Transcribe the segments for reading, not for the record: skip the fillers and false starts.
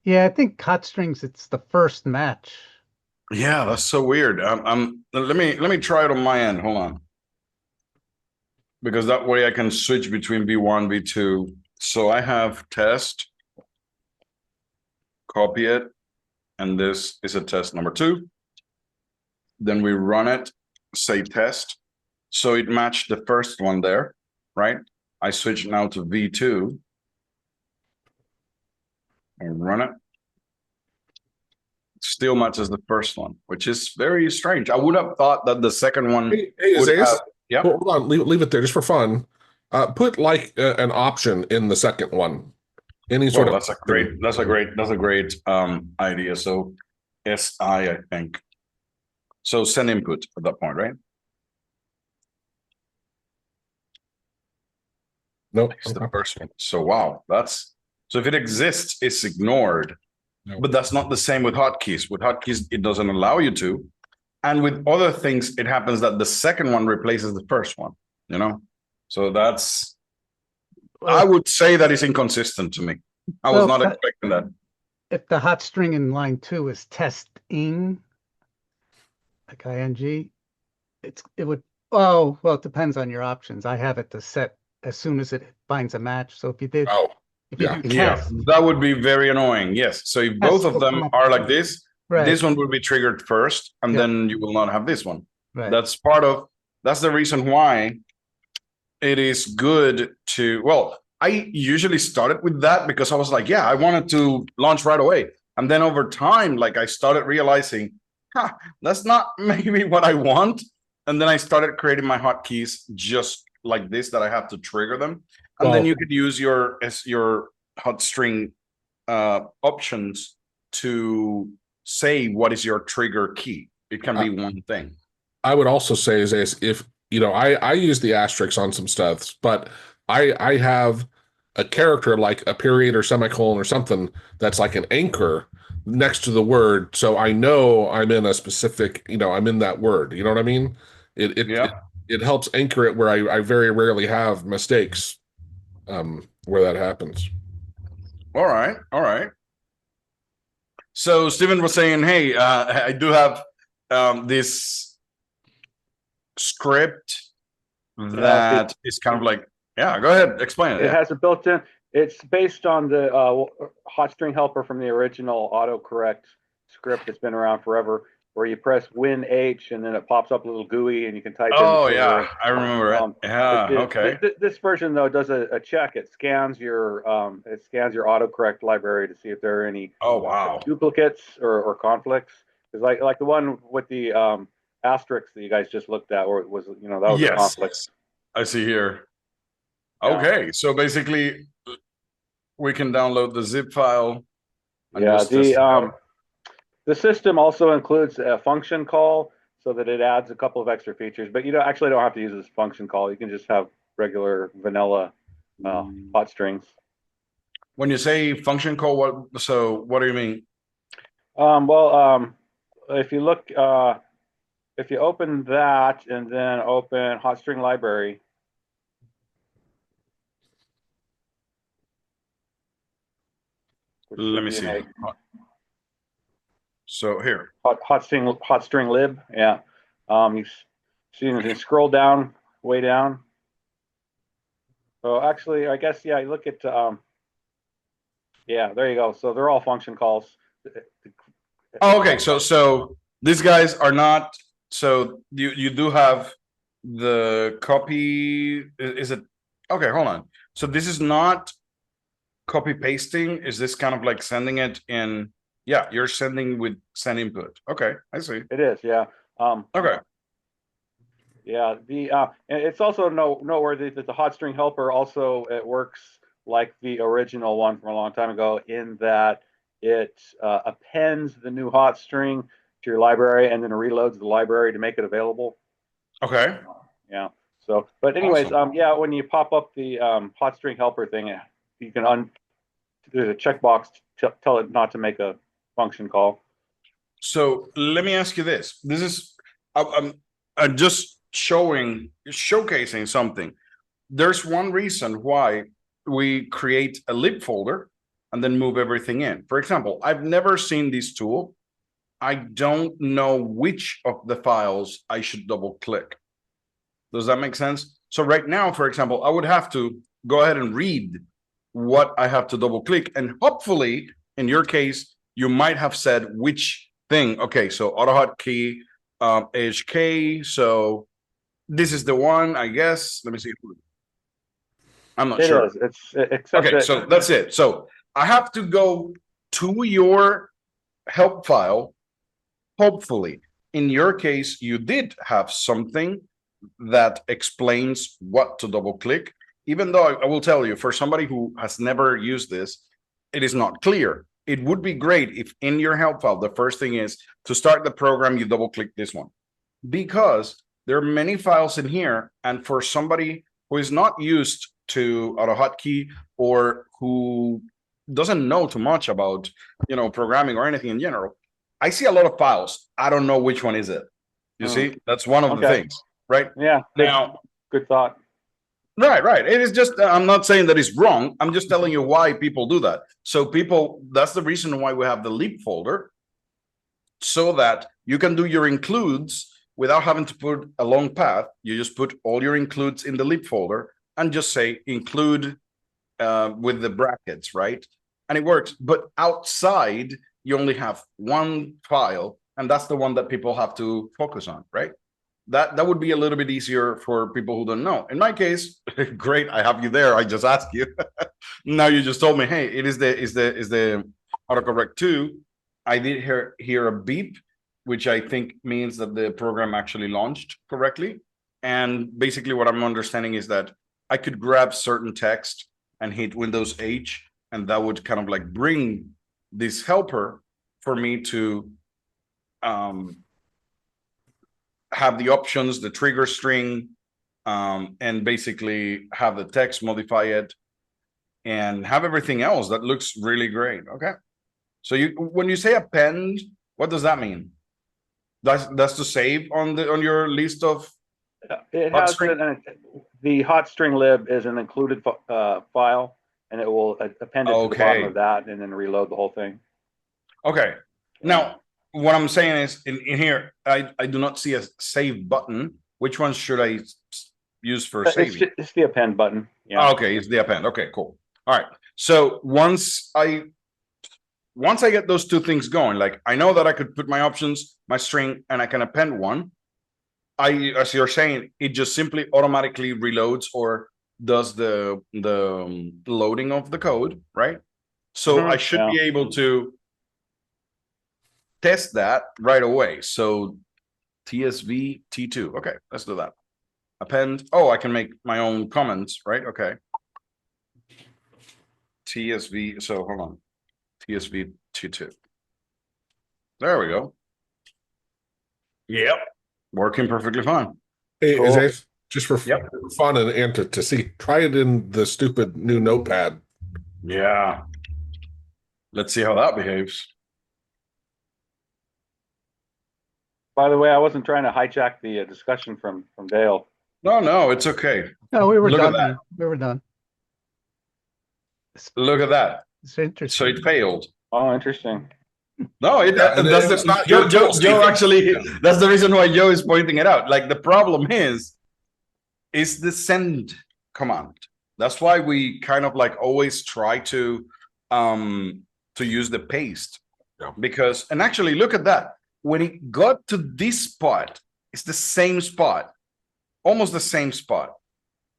Yeah, I think Hotstrings, it's the first match. Yeah, that's so weird. Let me try it on my end. Hold on, because that way I can switch between V1, V2. So I have test, copy it, and this is a test number two. Then we run it, say test. So it matched the first one there, right? I switch now to V2 and run it. Still matches the first one, which is very strange. I would have thought that the second one Hey, would have, Isaias, yep. hold on, leave it there just for fun. Put like an option in the second one, any sort Well, of that's a thing. great, that's a great idea. So SI, I think. So send input at that point, right? No, It's the first one. So wow, that's so if it exists, it's ignored. no. But that's not the same with hotkeys. With hotkeys, it doesn't allow you to. And with other things, it happens that the second one replaces the first one, you know? So that's, I Well, would say that is inconsistent to me. I was well, not expecting that. if the hot string in line two is testing, like ing, it would. Oh, well, it depends on your options. I have it to set as soon as it finds a match. So Oh, if you yeah. do Yeah, test, that would be very annoying. Yes. So if both test of will come them up. are like this Right. one will be triggered first, and Yeah. then you will not have this one. Right. That's part of, that's the reason why it is good to, well, I usually started with that because I was like, yeah, I wanted to launch right away. And then over time, like I started realizing, huh, that's not maybe what I want. And then I started creating my hotkeys just like this, that I have to trigger them. And then Well, you could use your hot string options to say what is your trigger key. It can I, be one thing. I would also say is this, if I use the asterisks on some stuff, but I have a character like a period or semicolon or something that's like an anchor next to the word, so I know I'm in a specific, I'm in that word. You know what I mean? It it it, Yeah. it helps anchor it where I very rarely have mistakes where that happens. All right. All right. So Stephen was saying, "Hey, I do have this script Yeah, the that is kind of like, yeah. Go ahead, explain it. it Yeah. has a built-in. It's based on the hot string helper from the original autocorrect script that's been around forever, where you press Win+H and then it pops up a little GUI and you can type in the Oh trigger. yeah, I remember it. Um, Yeah. Okay. this version though does a check. It scans your autocorrect library to see if there are any Oh wow. duplicates or conflicts. Because like the one with the asterisks that you guys just looked at, where it was that was a Yes, conflict. I see here. Yeah. Okay, so basically, we can download the zip file and Yeah, just test it out. the system also includes a function call so that it adds a couple of extra features, but you don't actually don't have to use this function call. You can just have regular vanilla hot strings. When you say function call, what? So what do you mean? Well, if you look, if you open that and then open hot string library, which Let should me be in see. a So here. hot string lib. Yeah. You see, you scroll down, way down. So actually, I guess, yeah, you look at, yeah, there you go. So they're all function calls. Oh, okay. So these guys are not. So you do have the copy. Is it okay? Hold on. So this is not copy pasting. Is this kind of like sending it in? Yeah, you're sending with send input. Okay, I see. It is, yeah. Um, Okay. yeah, and it's also noteworthy that the hot string helper also it works like the original one from a long time ago in that it appends the new hot string to your library and then reloads the library to make it available. Okay. Yeah. So, but anyways, Awesome. yeah, when you pop up the hot string helper thing, you can there's a checkbox to tell it not to make a function call. So let me ask you this. This is I'm just showcasing something. There's one reason why we create a lib folder and then move everything in. For example, I've never seen this tool. I don't know which of the files I should double click. Does that make sense? So right now, for example, I would have to go ahead and read what I have to double click. And hopefully, in your case, you might have said which thing. Okay, so AutoHotkey, HK. So this is the one, I guess. Let me see. I'm not sure. It is. It's except Okay, so that's it. So I have to go to your help file. Hopefully, in your case, you did have something that explains what to double click. Even though I will tell you, for somebody who has never used this, it is not clear. It would be great if in your help file, the first thing is to start the program, you double click this one, because there are many files in here. And for somebody who is not used to AutoHotkey or who doesn't know too much about, programming or anything in general, I see a lot of files. I don't know which one is it. You see, that's one of the things, right? Yeah. Now, good thought. Right. It is just, I'm not saying that it's wrong. I'm just telling you why people do that. So that's the reason why we have the leap folder, so that you can do your includes without having to put a long path. You just put all your includes in the leap folder and just say include with the brackets, right? And it works. But outside, you only have one file, and that's the one that people have to focus on, right? That would be a little bit easier for people who don't know. In my case, great, I have you there. I just asked you. Now you just told me, hey, it is the autocorrect 2. I did hear a beep, which I think means that the program actually launched correctly. And basically what I'm understanding is that I could grab certain text and hit Windows H, and that would kind of like bring this helper for me to have the options, the trigger string, and basically have the text, modify it, and have everything else that looks really great. Okay. So when you say append, what does that mean? That's to save on your list of it has the hotstring lib is an included file, and it will append it to the bottom of that and then reload the whole thing. Okay. Now, what I'm saying is in here, I do not see a save button. Which one should I use for saving? It's the append button. Yeah. Okay, it's the append. Okay, cool. All right. So once I get those two things going, like I know that I could put my options, my string, and I can append one. As you're saying, it just simply automatically reloads or does the loading of the code, right? So I should be able to test that right away. So TSV T2. Okay, let's do that. Append. Oh, I can make my own comments, right? Okay. TSV. So hold on. TSV T2. There we go. Yep. Working perfectly fine. Hey, cool. Just for fun and to see, try it in the stupid new notepad. Yeah. Let's see how that behaves. By the way, I wasn't trying to hijack the discussion from Dale. No, it's okay. No, we were done. We were done. Look at that. It's interesting. So it failed. Oh, interesting. No, that's not Joe actually. Yeah. That's the reason why Joe is pointing it out. Like the problem is the send command. That's why we kind of like always try to use the paste, because and actually look at that. When it got to this spot, it's the same spot, almost the same spot,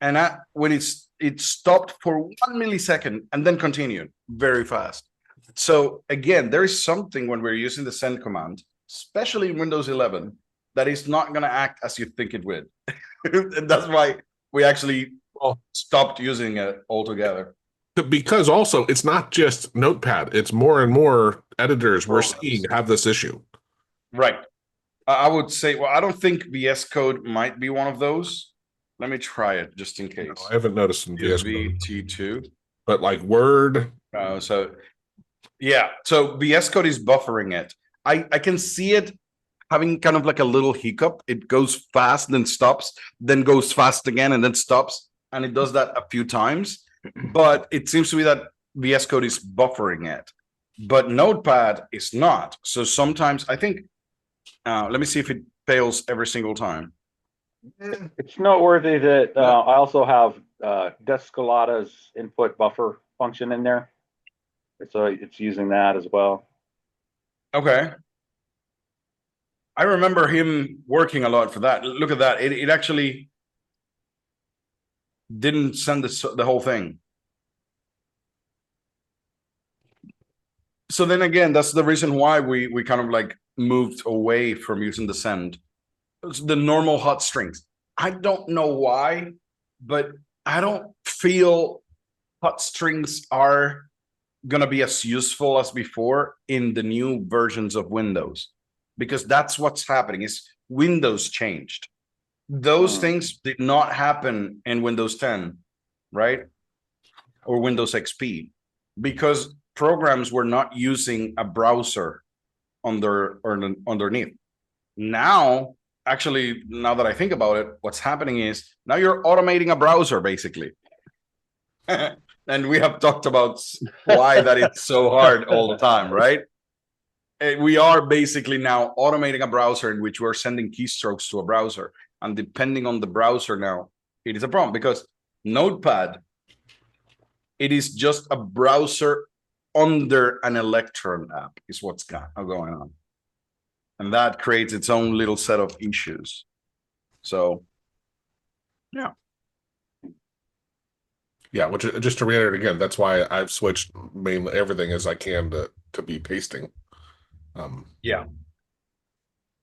and when it stopped for 1 millisecond and then continued very fast. So again, there is something when we're using the send command, especially in Windows 11, that is not going to act as you think it would. And that's why we actually stopped using it altogether. Because also, it's not just Notepad. It's more and more editors we're seeing have this issue. Right. I would say, well, I don't think VS Code might be one of those. Let me try it just in case. No, I haven't noticed in VS Code. T2. But like Word. So VS Code is buffering it. I can see it having kind of like a little hiccup. It goes fast, then stops, then goes fast again, and then stops. And it does that a few times. But it seems to be that VS Code is buffering it, but Notepad is not. So sometimes I think, let me see if it fails every single time. It's noteworthy that I also have Descolada's input buffer function in there. So it's using that as well. Okay. I remember him working a lot for that. Look at that. It actually didn't send the whole thing. So then again, that's the reason why we kind of like moved away from using the send. It's the normal hot strings. I don't know why, but I don't feel hot strings are gonna be as useful as before in the new versions of Windows, because that's what's happening is Windows changed. Those things did not happen in Windows 10, right? Or Windows XP, because programs were not using a browser underneath. Now, actually, now that I think about it, what's happening is now you're automating a browser, basically. And we have talked about why that it's so hard all the time, right? We are basically now automating a browser in which we're sending keystrokes to a browser. And depending on the browser now, it is a problem because Notepad, it is just a browser under an Electron app is what's going on. And that creates its own little set of issues. So, yeah. Yeah, which just to reiterate again, that's why I've switched mainly everything as I can to be pasting. Yeah.